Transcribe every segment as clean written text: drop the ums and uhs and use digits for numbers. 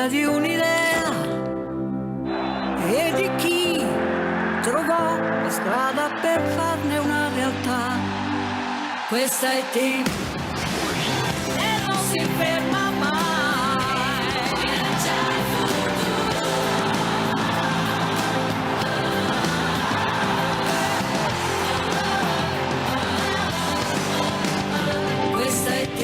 storia di un'idea e di chi trovò la strada per farne una realtà. Questa è T e non si ferma mai. Viaggia al futuro. Questa è T.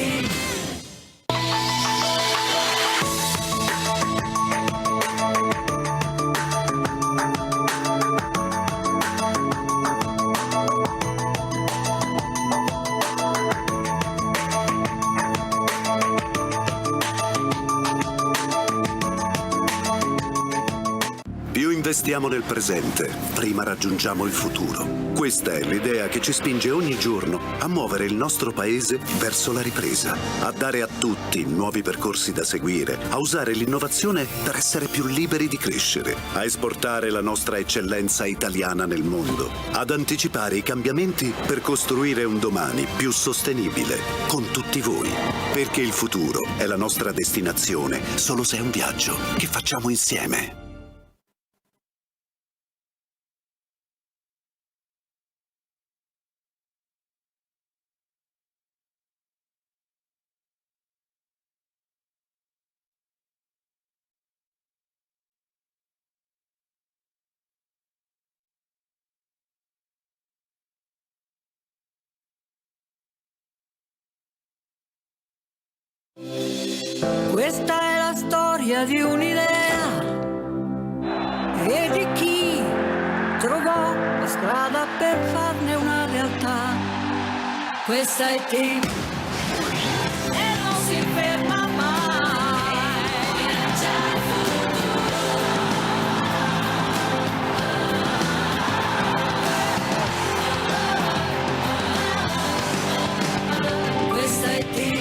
Più investiamo nel presente, prima raggiungiamo il futuro. Questa è l'idea che ci spinge ogni giorno a muovere il nostro paese verso la ripresa, a dare a tutti nuovi percorsi da seguire, a usare l'innovazione per essere più liberi di crescere, a esportare la nostra eccellenza italiana nel mondo, ad anticipare i cambiamenti per costruire un domani più sostenibile con tutti voi. Perché il futuro è la nostra destinazione, solo se è un viaggio che facciamo insieme. Questa è la storia di un'idea e di chi trovò la strada per farne una realtà. Questa è T e non si ferma mai. Viaggia al futuro. Questa è T.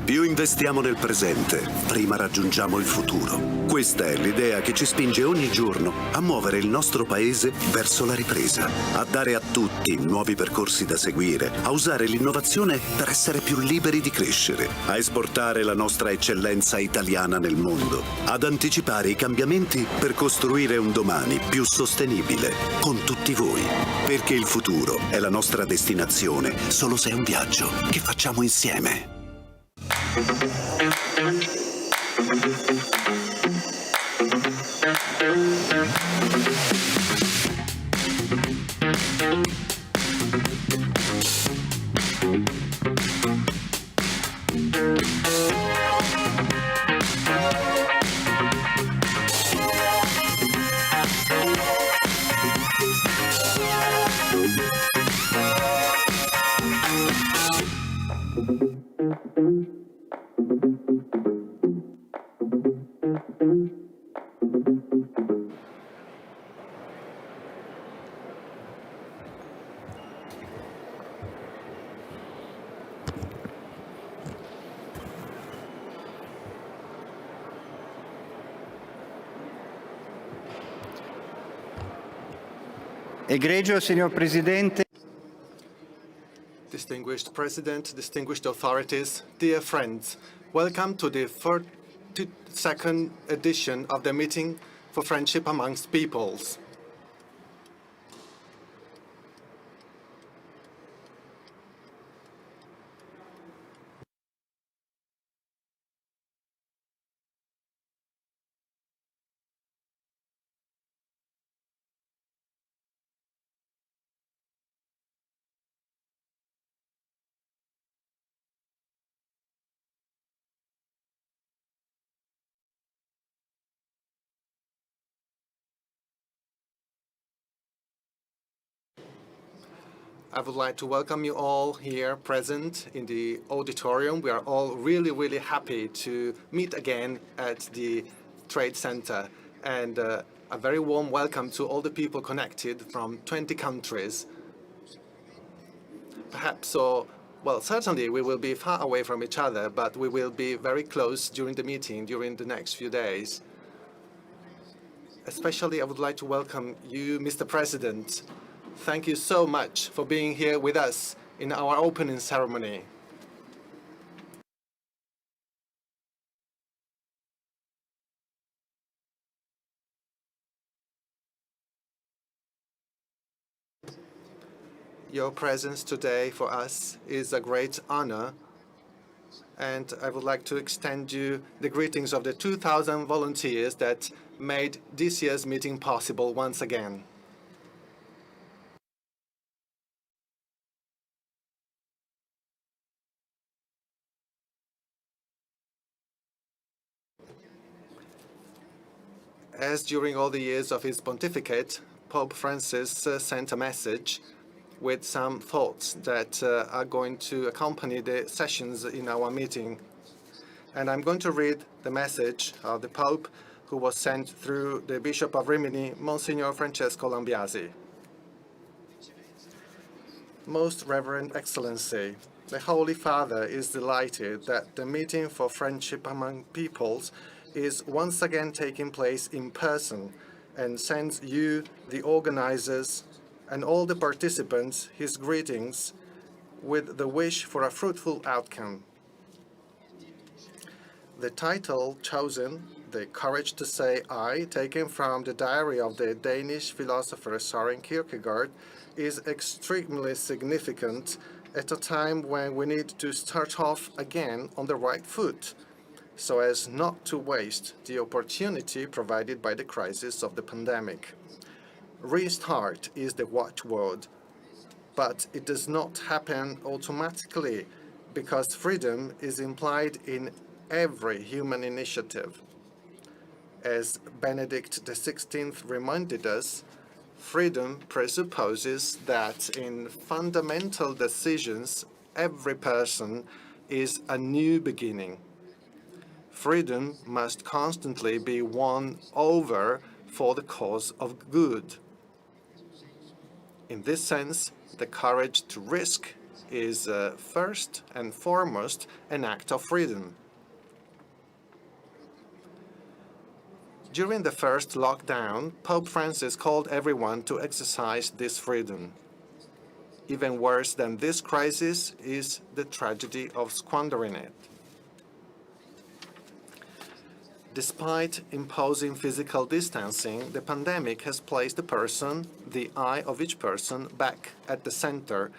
Più investiamo nel presente, prima raggiungiamo il futuro. Questa è l'idea che ci spinge ogni giorno a muovere il nostro paese verso la ripresa, a dare a tutti nuovi percorsi da seguire, a usare l'innovazione per essere più liberi di crescere, a esportare la nostra eccellenza italiana nel mondo, ad anticipare i cambiamenti per costruire un domani più sostenibile con tutti voi. Perché il futuro è la nostra destinazione, solo se è un viaggio che facciamo insieme. Egregio signor Presidente. Distinguished President, distinguished authorities, dear friends, welcome to the 42nd edition of the Meeting for Friendship Amongst Peoples. I would like to welcome you all here present in the auditorium. We are all really happy to meet again at the Trade Center. And a very warm welcome to all the people connected from 20 countries. Perhaps Well, certainly we will be far away from each other, but we will be very close during the meeting, during the next few days. Especially, I would like to welcome you, Mr. President. Thank you so much for being here with us in our opening ceremony. Your presence today for us is a great honor, and I would like to extend you the greetings of the 2,000 volunteers that made this year's meeting possible once again. As during all the years of his pontificate, Pope Francis sent a message with some thoughts that are going to accompany the sessions in our meeting. And I'm going to read the message of the Pope, who was sent through the Bishop of Rimini, Monsignor Francesco Lambiasi. Most Reverend Excellency, the Holy Father is delighted that the meeting for friendship among peoples is once again taking place in person, and sends you, the organizers, and all the participants his greetings with the wish for a fruitful outcome. The title chosen, The Courage to Say I, taken from the diary of the Danish philosopher Søren Kierkegaard, is extremely significant at a time when we need to start off again on the right foot, so as not to waste the opportunity provided by the crisis of the pandemic. Restart is the watchword, but it does not happen automatically because freedom is implied in every human initiative. As Benedict XVI reminded us, freedom presupposes that in fundamental decisions, every person is a new beginning. Freedom must constantly be won over for the cause of good. In this sense, the courage to risk is first and foremost an act of freedom. During the first lockdown, Pope Francis called everyone to exercise this freedom. Even worse than this crisis is the tragedy of squandering it. Despite imposing physical distancing, the pandemic has placed the person, the I of each person, back at the center,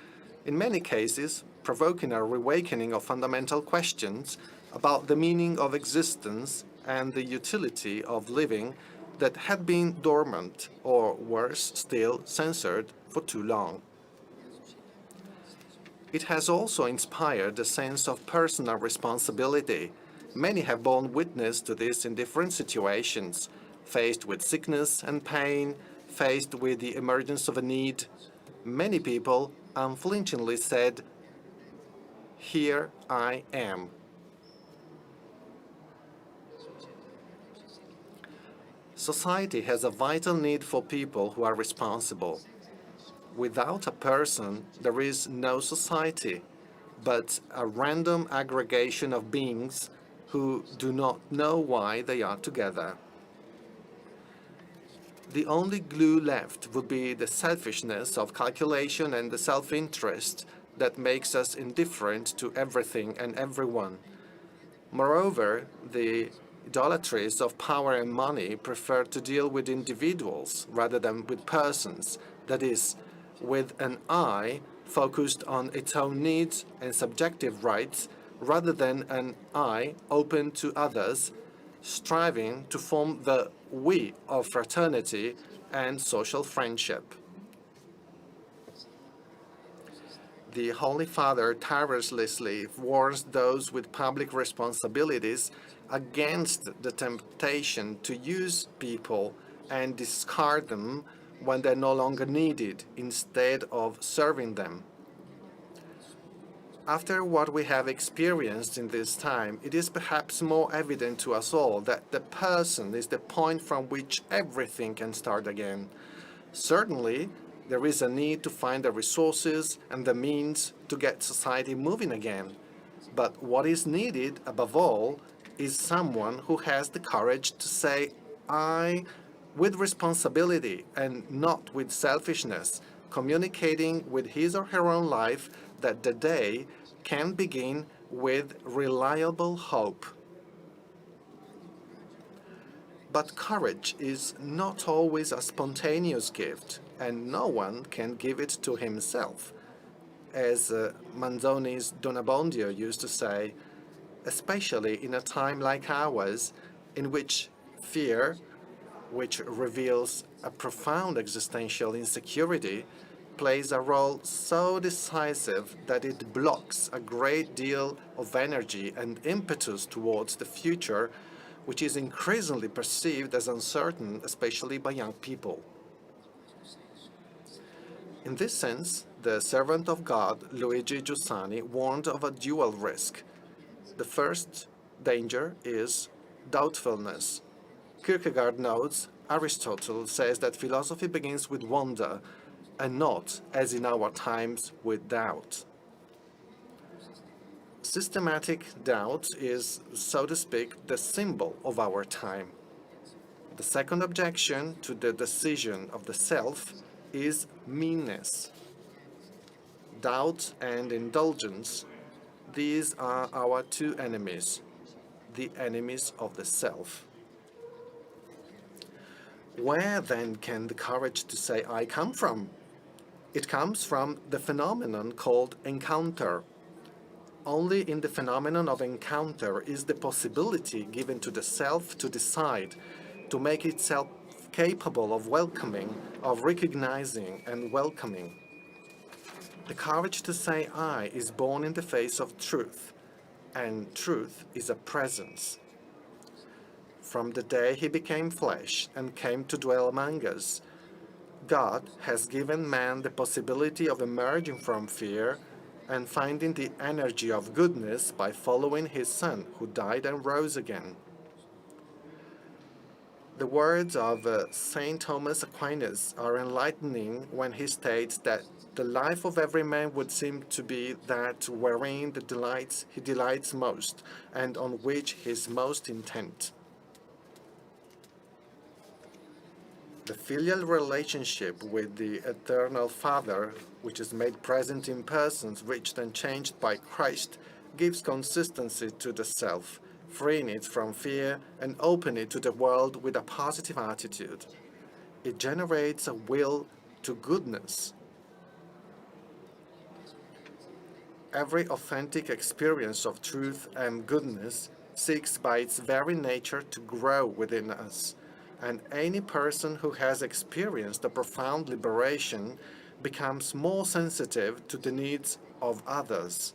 in many cases provoking a reawakening of fundamental questions about the meaning of existence and the utility of living that had been dormant, or worse still, censored for too long. It has also inspired a sense of personal responsibility. Many have borne witness to this in different situations, faced with sickness and pain, faced with the emergence of a need. Many people unflinchingly said, "Here I am." Society has a vital need for people who are responsible. Without a person, there is no society, but a random aggregation of beings who do not know why they are together. The only glue left would be the selfishness of calculation and the self-interest that makes us indifferent to everything and everyone. Moreover, the idolatries of power and money prefer to deal with individuals rather than with persons, that is, with an I focused on its own needs and subjective rights, rather than an I open to others, striving to form the we of fraternity and social friendship. The Holy Father tirelessly warns those with public responsibilities against the temptation to use people and discard them when they're no longer needed, instead of serving them. After what we have experienced in this time, it is perhaps more evident to us all that the person is the point from which everything can start again. Certainly, There is a need to find the resources and the means to get society moving again. But what is needed, above all, is someone who has the courage to say, I, with responsibility and not with selfishness, communicating with his or her own life that the day can begin with reliable hope. But courage is not always a spontaneous gift, and no one can give it to himself. As Manzoni's Don Abbondio used to say, especially in a time like ours, in which fear, which reveals a profound existential insecurity, plays a role so decisive that it blocks a great deal of energy and impetus towards the future, which is increasingly perceived as uncertain, especially by young people. In this sense, the servant of God, Luigi Giussani, warned of a dual risk. The first danger is doubtfulness. Kierkegaard notes, Aristotle says that philosophy begins with wonder, and not, as in our times, with doubt. Systematic doubt is, so to speak, the symbol of our time. The second objection to the decision of the self is meanness. Doubt and indulgence, these are our two enemies, the enemies of the self. Where then can the courage to say I come from? It comes from the phenomenon called encounter. Only in the phenomenon of encounter is the possibility given to the self to decide, to make itself capable of welcoming, of recognizing and welcoming. The courage to say I is born in the face of truth, and truth is a presence. From the day he became flesh and came to dwell among us, God has given man the possibility of emerging from fear and finding the energy of goodness by following his Son, who died and rose again. The words of St. Thomas Aquinas are enlightening when he states that the life of every man would seem to be that wherein he delights most, and on which he is most intent. The filial relationship with the Eternal Father, which is made present in persons reached and changed by Christ, gives consistency to the self, freeing it from fear and opening it to the world with a positive attitude. It generates a will to goodness. Every authentic experience of truth and goodness seeks by its very nature to grow within us, and any person who has experienced a profound liberation becomes more sensitive to the needs of others.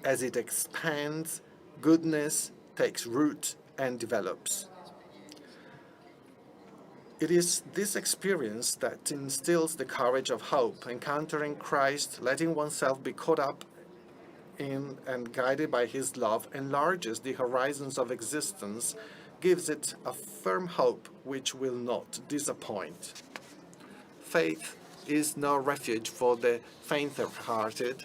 As it expands, goodness takes root and develops. It is this experience that instills the courage of hope, encountering Christ, letting oneself be caught up in and guided by his love, enlarges the horizons of existence, gives it a firm hope which will not disappoint. Faith is no refuge for the faint-hearted,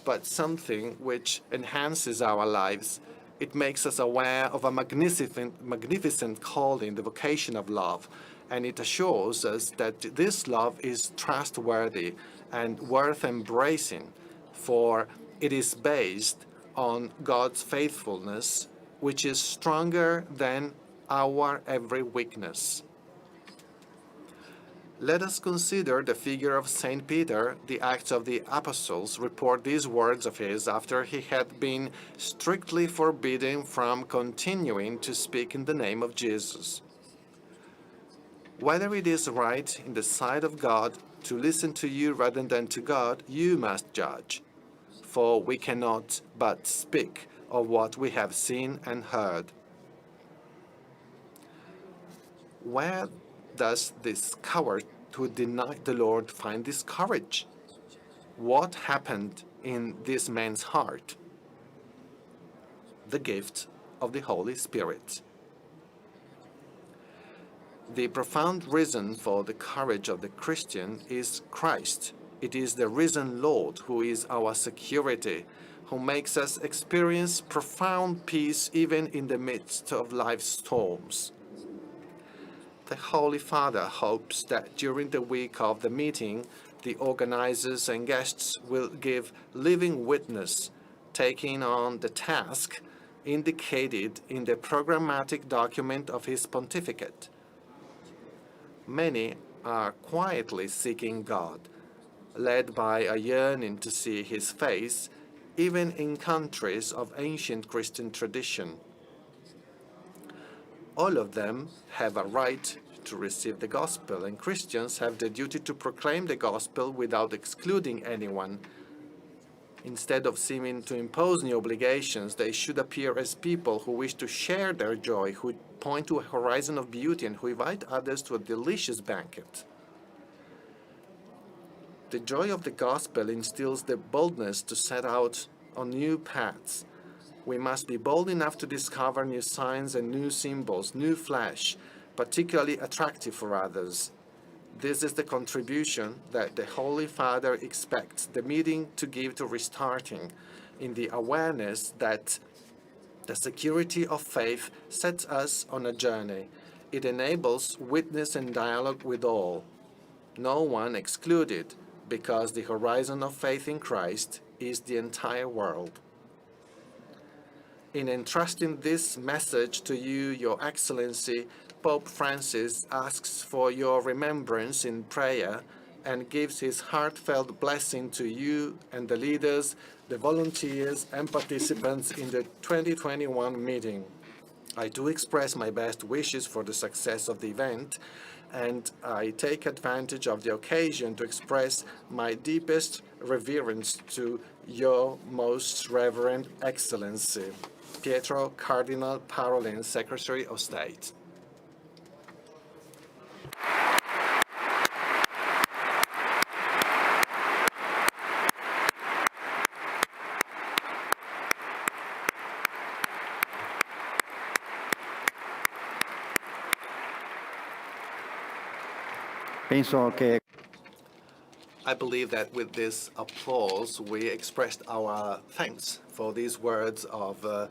but something which enhances our lives. It makes us aware of a magnificent calling, the vocation of love, and it assures us that this love is trustworthy and worth embracing, for it is based on God's faithfulness, which is stronger than our every weakness. Let us consider the figure of Saint Peter. The Acts of the Apostles report these words of his after he had been strictly forbidden from continuing to speak in the name of Jesus. Whether it is right in the sight of God to listen to you rather than to God, you must judge. For we cannot but speak of what we have seen and heard. Where does this coward who denied the Lord find this courage? What happened in this man's heart? The gift of the Holy Spirit. The profound reason for the courage of the Christian is Christ. It is the risen Lord who is our security, who makes us experience profound peace even in the midst of life's storms. The Holy Father hopes that during the week of the meeting, the organizers and guests will give living witness, taking on the task indicated in the programmatic document of his pontificate. Many are quietly seeking God, led by a yearning to see his face, even in countries of ancient Christian tradition. All of them have a right to receive the gospel, and Christians have the duty to proclaim the gospel without excluding anyone. Instead of seeming to impose new obligations, they should appear as people who wish to share their joy, who point to a horizon of beauty, and who invite others to a delicious banquet. The joy of the gospel instills the boldness to set out on new paths. We must be bold enough to discover new signs and new symbols, new flesh, particularly attractive for others. This is the contribution that the Holy Father expects the meeting to give to restarting, in the awareness that the security of faith sets us on a journey. It enables witness and dialogue with all, no one excluded, because the horizon of faith in Christ is the entire world. In entrusting this message to you, Your Excellency, Pope Francis asks for your remembrance in prayer and gives his heartfelt blessing to you and the leaders, the volunteers, and participants in the 2021 meeting. I do express my best wishes for the success of the event, and I take advantage of the occasion to express my deepest reverence to Your Most Reverend Excellency, Pietro Cardinal Parolin, Secretary of State. I believe that with this applause, we expressed our thanks for these words of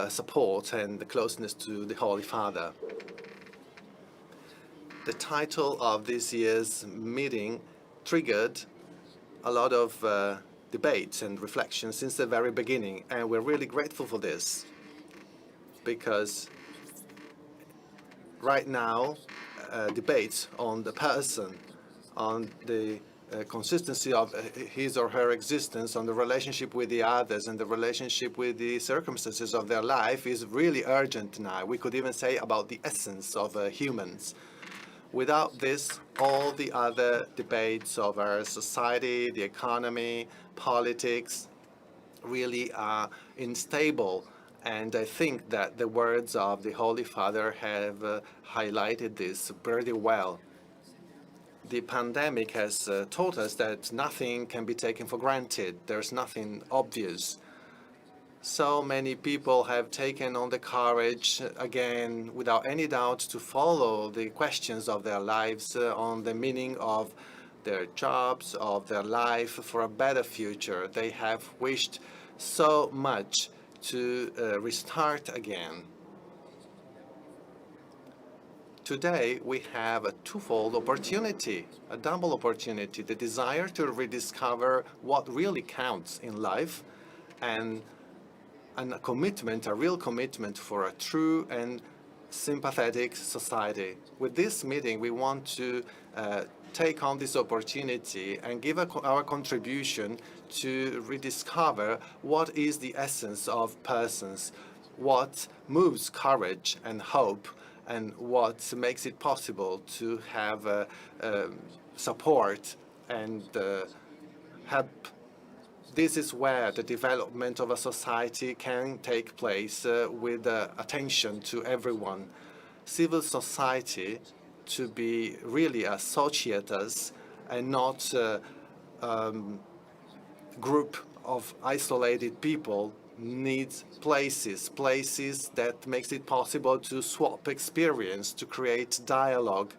support and the closeness to the Holy Father. The title of this year's meeting triggered a lot of debates and reflections since the very beginning, and we're really grateful for this, because right now, debates on the person, on the consistency of his or her existence, on the relationship with the others and the relationship with the circumstances of their life is really urgent now. We could even say about the essence of humans. Without this, all the other debates of our society, the economy, politics, really are unstable. And I think that the words of the Holy Father have highlighted this pretty well. The pandemic has taught us that nothing can be taken for granted. There's nothing obvious. So many people have taken on the courage, again, without any doubt, to follow the questions of their lives on the meaning of their jobs, of their life, for a better future. They have wished so much to restart again. Today, we have a twofold opportunity, a double opportunity, the desire to rediscover what really counts in life, and a commitment, a real commitment for a true and sympathetic society. With this meeting, we want to take on this opportunity and give our contribution to rediscover what is the essence of persons, what moves courage and hope, and what makes it possible to have support and help. This is where the development of a society can take place with attention to everyone. Civil society to be really associates and not group of isolated people needs places that makes it possible to swap experience, to create dialogue,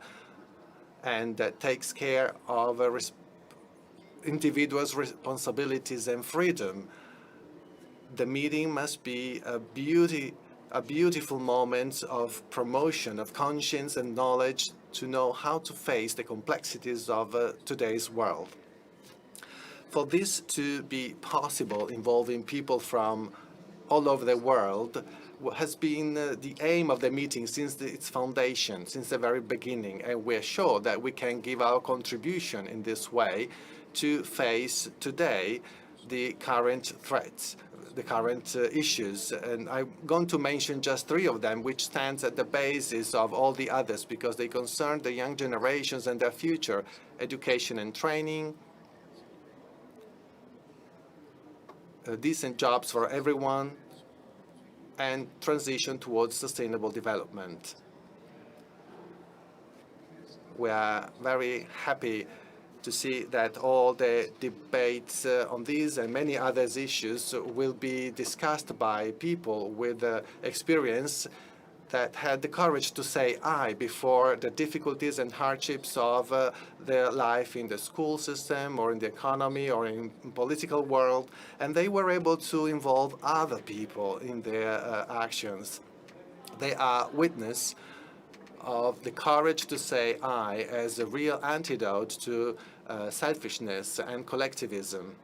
and that takes care of individuals' responsibilities and freedom. The meeting must be a beautiful moment of promotion of conscience and knowledge to know how to face the complexities of today's world. For this to be possible, involving people from all over the world, has been the aim of the meeting since its foundation, since the very beginning, and we're sure that we can give our contribution in this way to face today the current threats, the current issues. And I'm going to mention just three of them, which stands at the basis of all the others because they concern the young generations and their future: education and training, decent jobs for everyone, and transition towards sustainable development. We are very happy to see that all the debates on these and many other issues will be discussed by people with experience that had the courage to say "I" before the difficulties and hardships of their life in the school system or in the economy or in political world, and they were able to involve other people in their actions. They are witness of the courage to say "I" as a real antidote to selfishness and collectivism.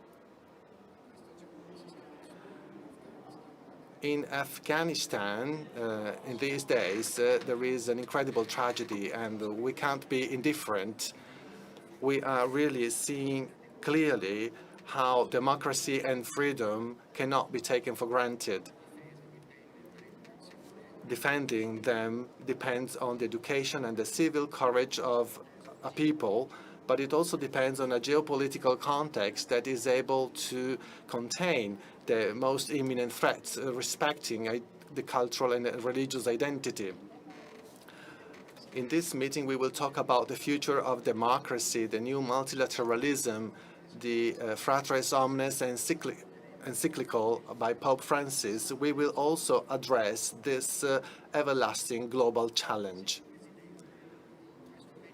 In Afghanistan, in these days, there is an incredible tragedy, and we can't be indifferent. We are really seeing clearly how democracy and freedom cannot be taken for granted. Defending them depends on the education and the civil courage of a people, but it also depends on a geopolitical context that is able to contain the most imminent threats, respecting the cultural and religious identity. In this meeting, we will talk about the future of democracy, the new multilateralism, the Fratres Omnes encyclical by Pope Francis. We will also address this everlasting global challenge.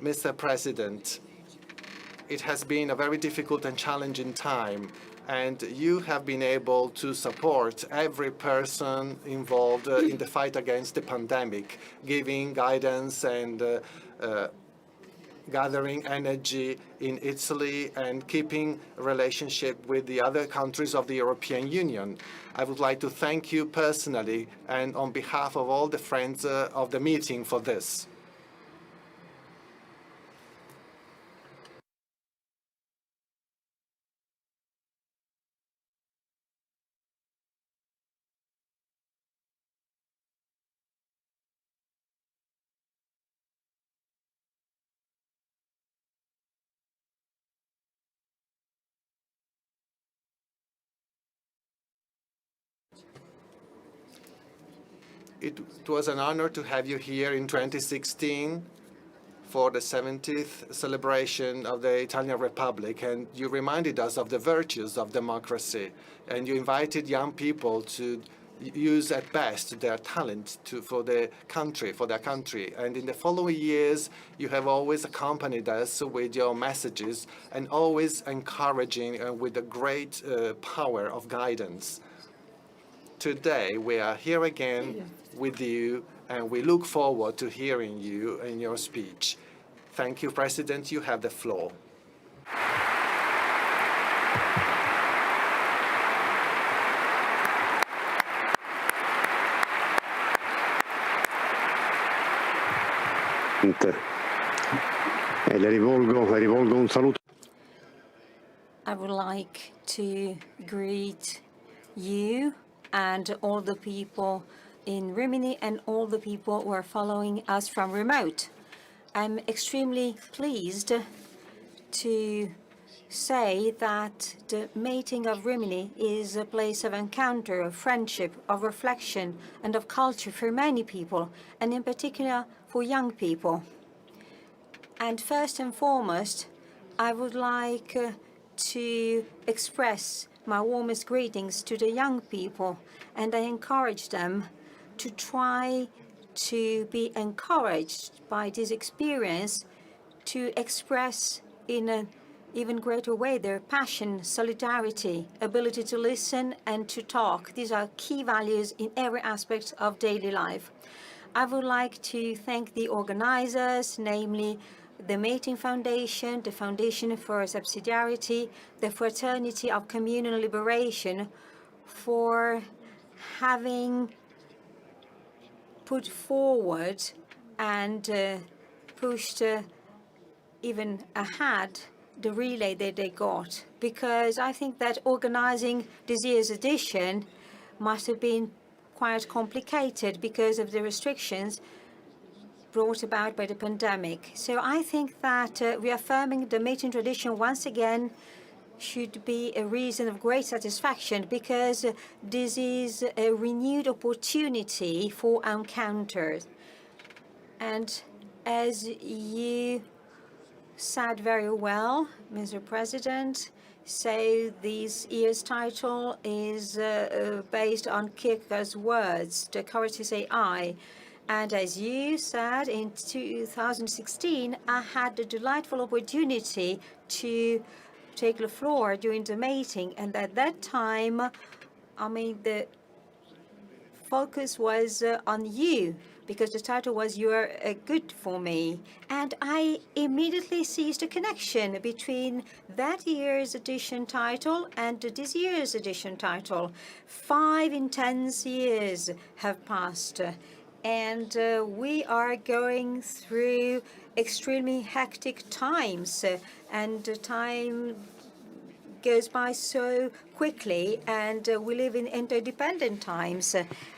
Mr. President, it has been a very difficult and challenging time, and you have been able to support every person involved in the fight against the pandemic, giving guidance and gathering energy in Italy and keeping relationship with the other countries of the European Union. I would like to thank you personally and on behalf of all the friends of the meeting for this. It was an honor to have you here in 2016 for the 70th celebration of the Italian Republic, and you reminded us of the virtues of democracy, and you invited young people to use at best their talent for their country. And in the following years, you have always accompanied us with your messages and always encouraging with a great power of guidance. Today, we are here again with you, and we look forward to hearing you in your speech. Thank you, President. You have the floor. Le rivolgo un saluto. I would like to greet you and all the people in Rimini and all the people who are following us from remote. I'm extremely pleased to say that the meeting of Rimini is a place of encounter, of friendship, of reflection, and of culture for many people, and in particular for young people. And first and foremost, I would like to express my warmest greetings to the young people, and I encourage them to try to be encouraged by this experience to express in an even greater way their passion, solidarity, ability to listen and to talk. These are key values in every aspect of daily life. I would like to thank the organizers, namely the Mating Foundation, the Foundation for Subsidiarity, the Fraternity of Communal Liberation, for having put forward and pushed even ahead the relay that they got, because I think that organizing this year's edition must have been quite complicated because of the restrictions brought about by the pandemic. So I think that reaffirming the mating tradition once again should be a reason of great satisfaction, because this is a renewed opportunity for encounters. And as you said very well, Mr. President, so this year's title is based on Kierkegaard's words, the courage to say I. And as you said, in 2016, I had the delightful opportunity to take the floor during the meeting. And at that time, I mean, the focus was on you, because the title was You're Good for Me. And I immediately seized a connection between that year's edition title and this year's edition title. 5 intense years have passed, and we are going through extremely hectic times, and time goes by so quickly, and we live in interdependent times,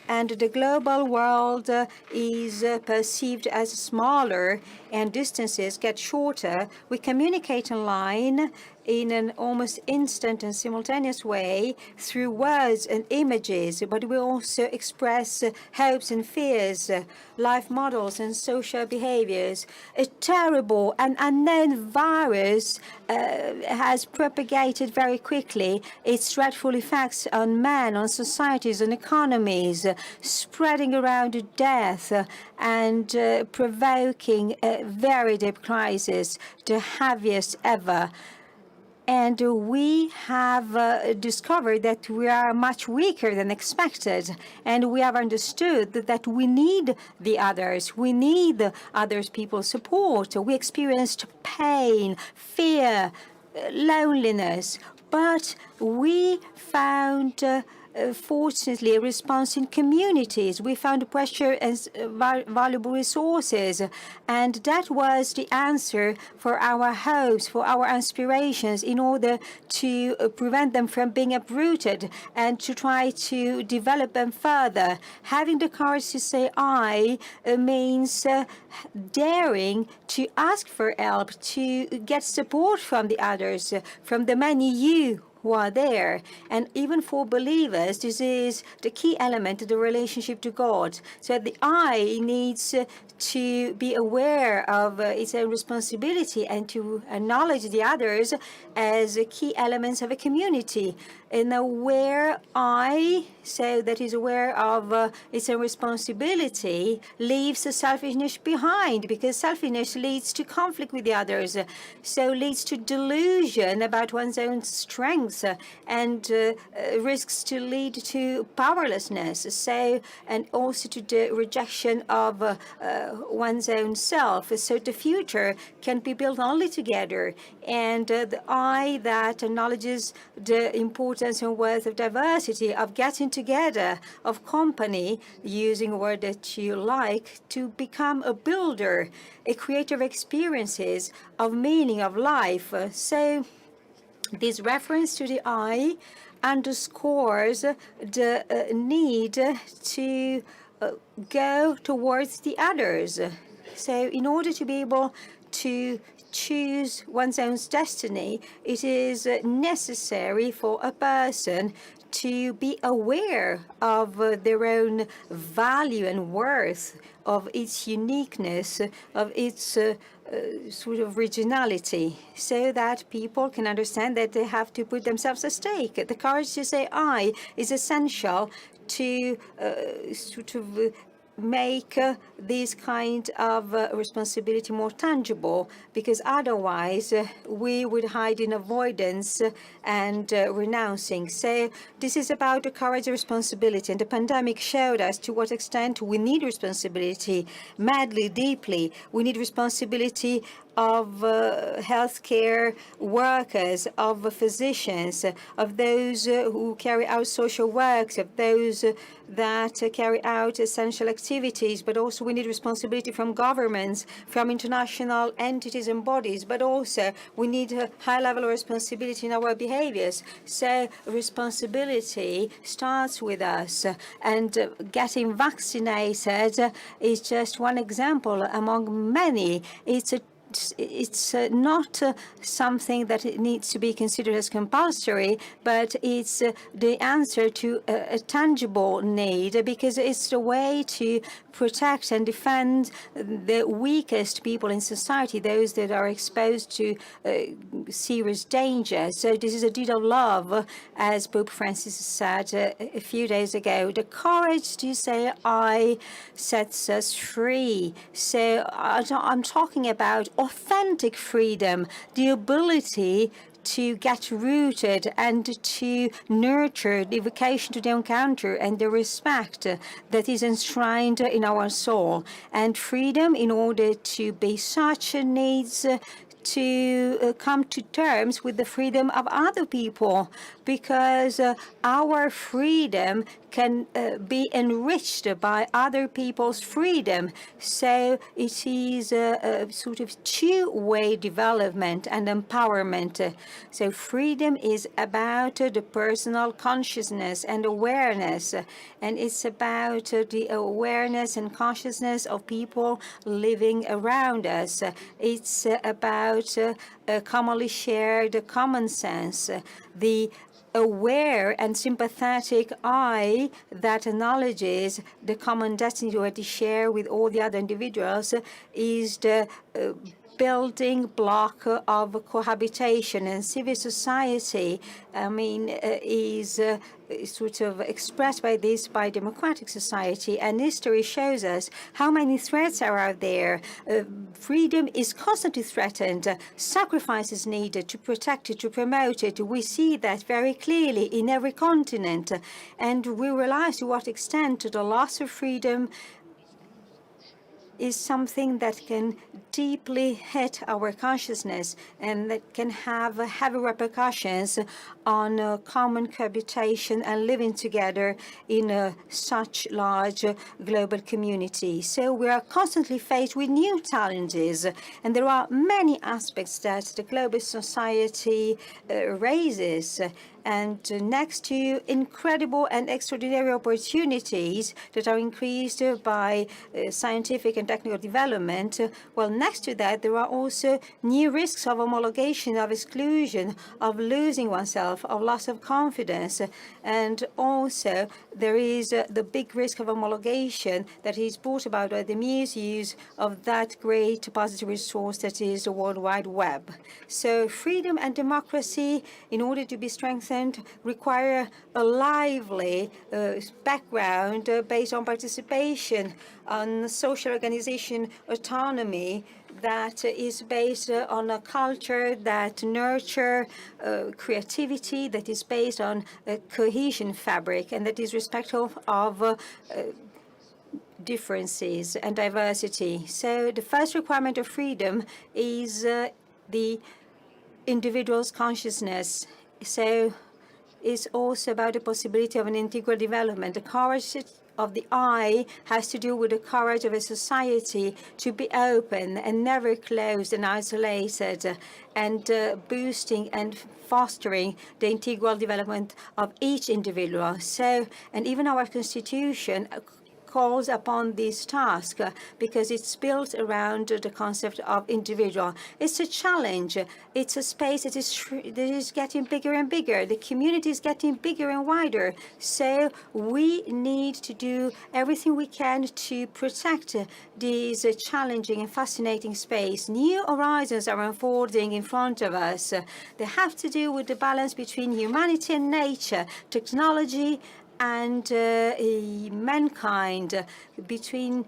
and the global world is perceived as smaller and distances get shorter. We communicate online in an almost instant and simultaneous way through words and images, but we also express hopes and fears, life models and social behaviors. A terrible and unknown virus has propagated very quickly its dreadful effects on man, on societies, on economies, spreading around death and provoking a very deep crisis, the heaviest ever. And we have discovered that we are much weaker than expected. And we have understood that we need the others. We need others' people's support. We experienced pain, fear, loneliness. But we found fortunately a response in communities. We found pressure as valuable resources, and that was the answer for our hopes, for our aspirations, in order to prevent them from being uprooted and to try to develop them further. Having the courage to say I means daring to ask for help, to get support from the others, from the many you who are there. And even for believers, this is the key element of the relationship to God. So the I needs to be aware of its own responsibility and to acknowledge the others as key elements of a community. An aware I, so that is aware of its own responsibility, leaves the selfishness behind, because selfishness leads to conflict with the others, so leads to delusion about one's own strengths, and risks to lead to powerlessness, so, and also to the rejection of one's own self. So the future can be built only together, and the I that acknowledges the importance and worth of diversity, of getting together, of company, using a word that you like, to become a builder, a creator of experiences, of meaning, of life. So this reference to the I underscores the need to go towards the others. So in order to be able to choose one's own destiny, it is necessary for a person to be aware of their own value and worth, of its uniqueness, of its sort of originality, so that people can understand that they have to put themselves at stake. The courage to say I is essential to sort of make this kind of responsibility more tangible, because otherwise we would hide in avoidance and renouncing. So this is about the courage and responsibility, and the pandemic showed us to what extent we need responsibility madly, deeply. We need responsibility of healthcare workers, of physicians, of those who carry out social works, of those that carry out essential activities, but also we need responsibility from governments, from international entities and bodies, but also we need a high level of responsibility in our behaviors. So responsibility starts with us, and getting vaccinated is just one example among many. It's not something that it needs to be considered as compulsory, but it's the answer to a tangible need, because it's the way to protect and defend the weakest people in society, those that are exposed to serious danger. So this is a deed of love, as Pope Francis said a few days ago. The courage to say I sets us free. So I'm talking about authentic freedom, the ability to get rooted and to nurture the vocation to the encounter and the respect that is enshrined in our soul. And freedom, in order to be such, needs to come to terms with the freedom of other people, because our freedom can be enriched by other people's freedom. So it is a sort of two-way development and empowerment. So freedom is about the personal consciousness and awareness, and it's about the awareness and consciousness of people living around us. It's about commonly shared common sense, the aware and sympathetic I that acknowledges the common destiny we share with all the other individuals is the building block of cohabitation. And civil society, is sort of expressed by this, by democratic society. And history shows us how many threats are out there. Freedom is constantly threatened. Sacrifices needed to protect it, to promote it. We see that very clearly in every continent. And we realize to what extent the loss of freedom is something that can deeply hit our consciousness and that can have heavy repercussions on common cohabitation and living together in such large global community. So we are constantly faced with new challenges, and there are many aspects that the global society raises. And next to incredible and extraordinary opportunities that are increased by scientific and technical development, well, next to that, there are also new risks of homologation, of exclusion, of losing oneself, of loss of confidence. And also, there is the big risk of homologation that is brought about by the misuse of that great positive resource that is the World Wide Web. So freedom and democracy, in order to be strengthened, require a lively background based on participation, on social organization autonomy that is based on a culture that nurture creativity, that is based on a cohesion fabric, and that is respectful of differences and diversity. So the first requirement of freedom is the individual's consciousness. So it's also about the possibility of an integral development. The courage of the I has to do with the courage of a society to be open and never closed and isolated, and boosting and fostering the integral development of each individual. So, and even our constitution calls upon this task because it's built around the concept of individual. It's a challenge. It's a space that is getting bigger and bigger. The community is getting bigger and wider. So we need to do everything we can to protect this challenging and fascinating space. New horizons are unfolding in front of us. They have to do with the balance between humanity and nature, technology and mankind, between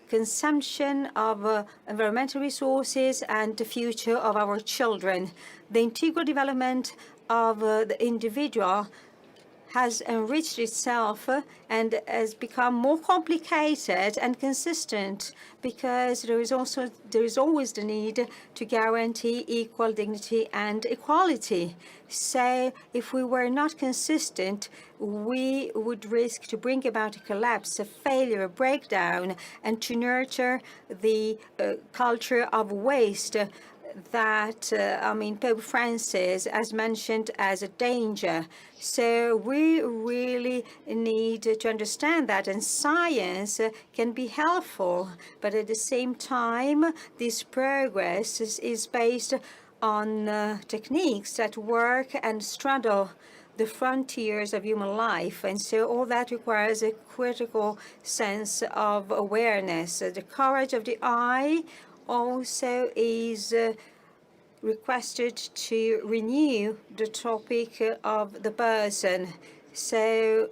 consumption of environmental resources and the future of our children. The integral development of the individual has enriched itself and has become more complicated and consistent because there is always the need to guarantee equal dignity and equality. So if we were not consistent, we would risk to bring about a collapse, a failure, a breakdown, and to nurture the culture of waste that, Pope Francis has mentioned as a danger. So we really need to understand that, and science can be helpful, but at the same time, this progress is based on techniques that work and straddle the frontiers of human life. And so all that requires a critical sense of awareness. The courage of the eye also is requested to renew the topic of the person. So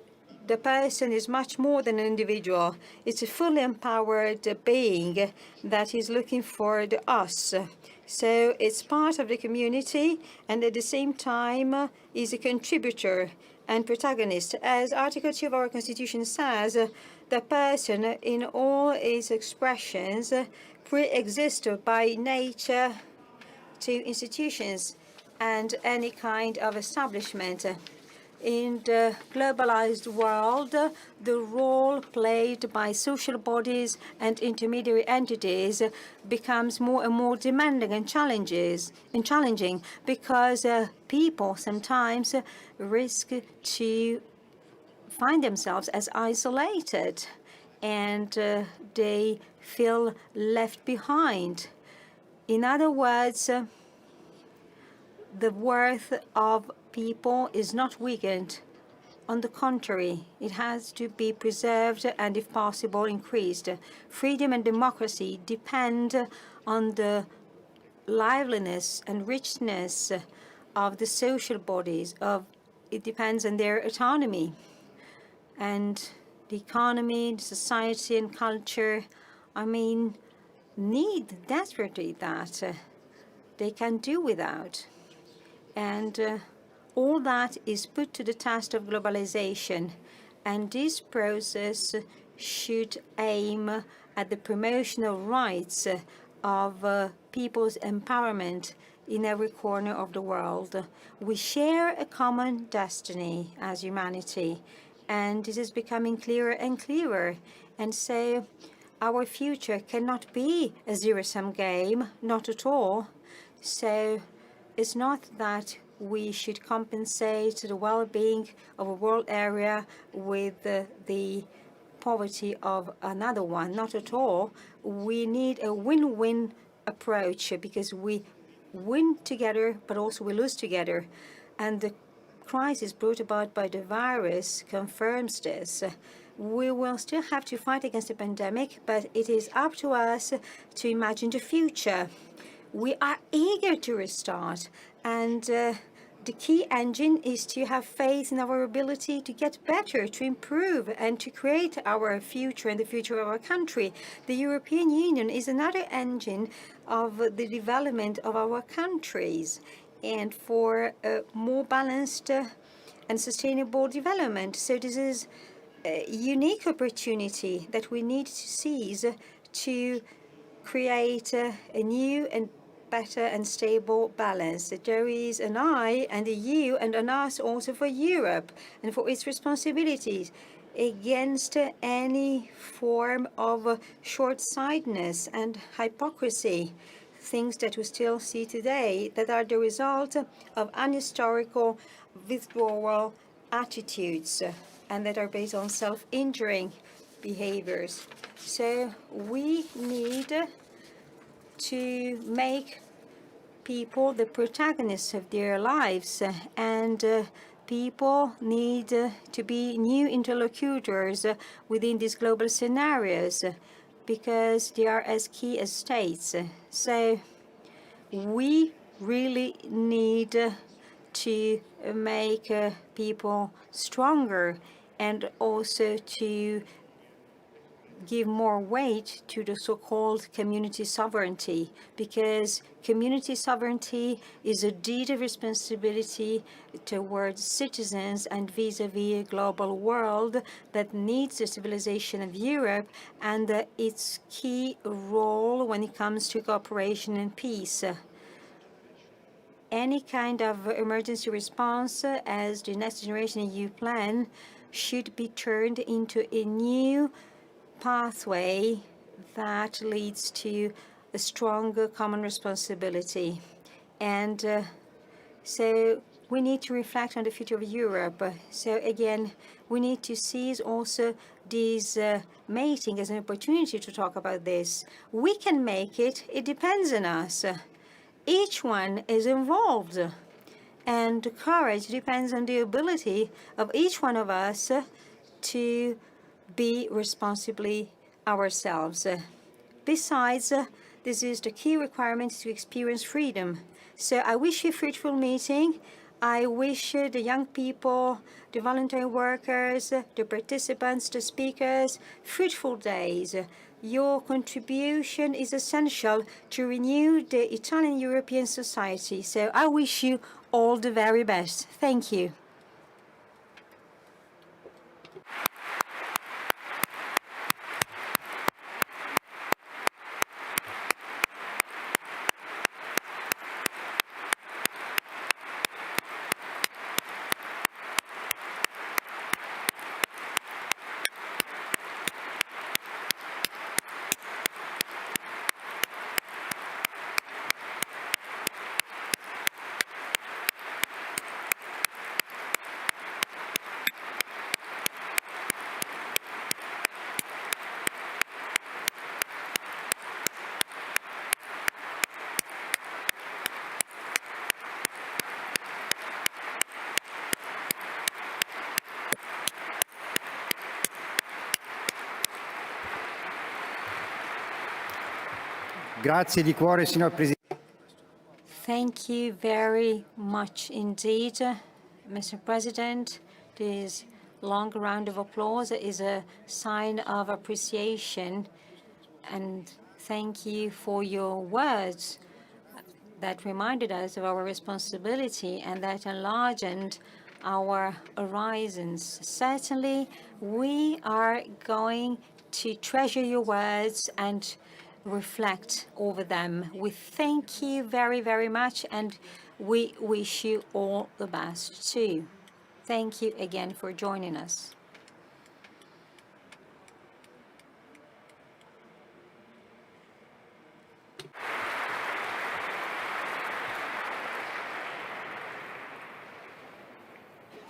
the person is much more than an individual. It's a fully empowered being that is looking for the us. So it's part of the community and at the same time is a contributor and protagonist. As Article 2 of our Constitution says, the person in all its expressions pre-exists by nature to institutions and any kind of establishment. In the globalized world, the role played by social bodies and intermediary entities becomes more and more demanding and challenging because people sometimes risk to find themselves as isolated and they feel left behind. In other words, the worth of people is not weakened. On the contrary, it has to be preserved and, if possible, increased. Freedom and democracy depend on the liveliness and richness of the social bodies. It depends on their autonomy. And the economy, society, and culture, need desperately that they can do without. And all that is put to the test of globalization. And this process should aim at the promotion of rights of people's empowerment in every corner of the world. We share a common destiny as humanity, and this is becoming clearer and clearer. And so our future cannot be a zero-sum game, not at all. So it's not that we should compensate the well-being of a world area with the poverty of another one, not at all. We need a win-win approach because we win together, but also we lose together. And the crisis brought about by the virus confirms this. We will still have to fight against the pandemic, but it is up to us to imagine the future. We are eager to restart, and the key engine is to have faith in our ability to get better, to improve, and to create our future and the future of our country. The European Union is another engine of the development of our countries and for a more balanced and sustainable development. So this is a unique opportunity that we need to seize to create a new and better and stable balance. There is an I and a you and an us also for Europe and for its responsibilities against any form of short-sightedness and hypocrisy, things that we still see today that are the result of unhistorical withdrawal attitudes and that are based on self-injuring behaviors. So we need to make people the protagonists of their lives, and people need to be new interlocutors within these global scenarios because they are as key as states. So we really need to make people stronger and also to give more weight to the so-called community sovereignty, because community sovereignty is a deed of responsibility towards citizens and vis-a-vis a global world that needs the civilization of Europe and its key role when it comes to cooperation and peace. Any kind of emergency response, as the Next Generation EU plan, should be turned into a new pathway that leads to a stronger common responsibility. And so we need to reflect on the future of Europe. So again, we need to seize also this meeting as an opportunity to talk about this. We can make it. It depends on us. Each one is involved. And courage depends on the ability of each one of us to be responsibly ourselves. Besides, this is the key requirement to experience freedom. So I wish you a fruitful meeting. I wish the young people, the voluntary workers, the participants, the speakers, fruitful days. Your contribution is essential to renew the Italian European society. So I wish you all the very best. Thank you. Grazie di cuore, signor Presidente. Thank you very much indeed, Mr. President. This long round of applause is a sign of appreciation, and thank you for your words that reminded us of our responsibility and that enlarged our horizons. Certainly, we are going to treasure your words and reflect over them. We thank you very, very much, and we wish you all the best too. Thank you again for joining us.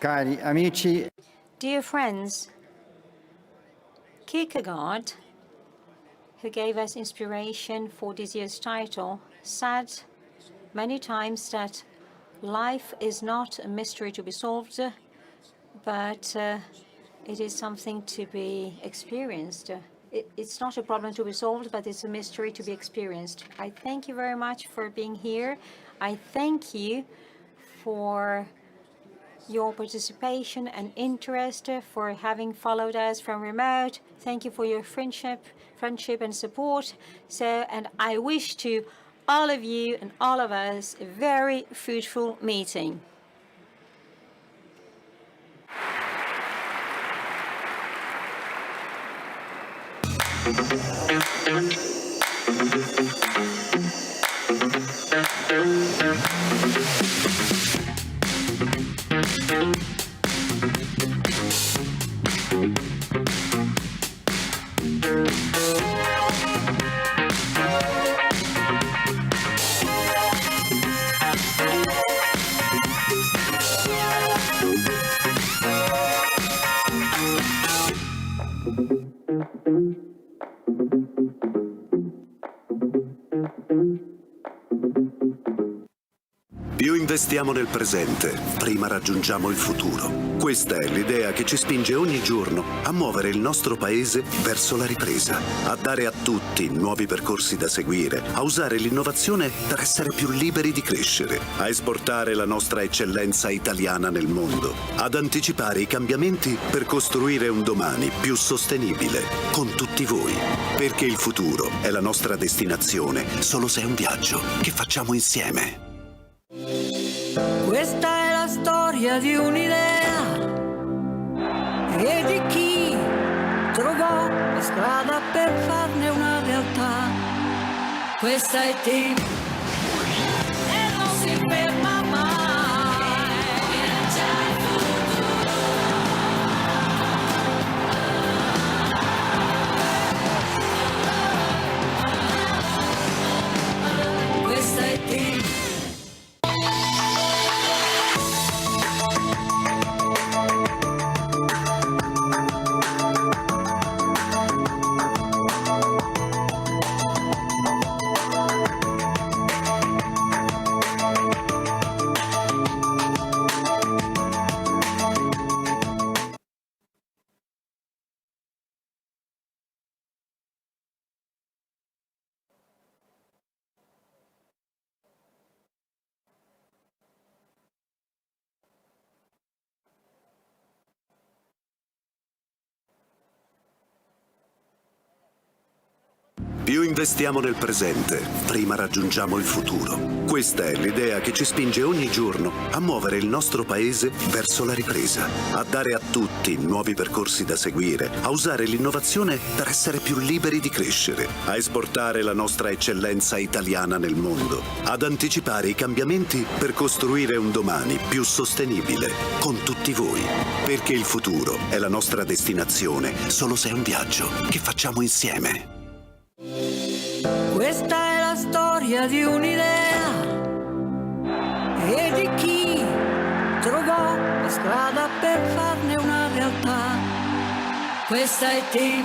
Cari amici, Dear friends, Kierkegaard, who gave us inspiration for this year's title, said many times that life is not a mystery to be solved, but it is something to be experienced. It's not a problem to be solved, but it's a mystery to be experienced. I thank you very much for being here. I thank you for your participation and interest, for having followed us from remote. Thank you for your friendship and support. And I wish to all of you and all of us a very fruitful meeting. Più investiamo nel presente, prima raggiungiamo il futuro. Questa è l'idea che ci spinge ogni giorno a muovere il nostro paese verso la ripresa, a dare a tutti nuovi percorsi da seguire, a usare l'innovazione per essere più liberi di crescere, a esportare la nostra eccellenza italiana nel mondo, ad anticipare i cambiamenti per costruire un domani più sostenibile con tutti voi. Perché il futuro è la nostra destinazione, solo se è un viaggio che facciamo insieme. Questa è la storia di un'idea e di chi trovò la strada per farne una realtà. Questa è team e non si ferma mai. Viaggia il futuro. Questa è team. Più investiamo nel presente, prima raggiungiamo il futuro. Questa è l'idea che ci spinge ogni giorno a muovere il nostro paese verso la ripresa, a dare a tutti nuovi percorsi da seguire, a usare l'innovazione per essere più liberi di crescere, a esportare la nostra eccellenza italiana nel mondo, ad anticipare i cambiamenti per costruire un domani più sostenibile con tutti voi. Perché il futuro è la nostra destinazione, solo se è un viaggio che facciamo insieme. Questa è la storia di un'idea e di chi trovò la strada per farne una realtà. Questa è team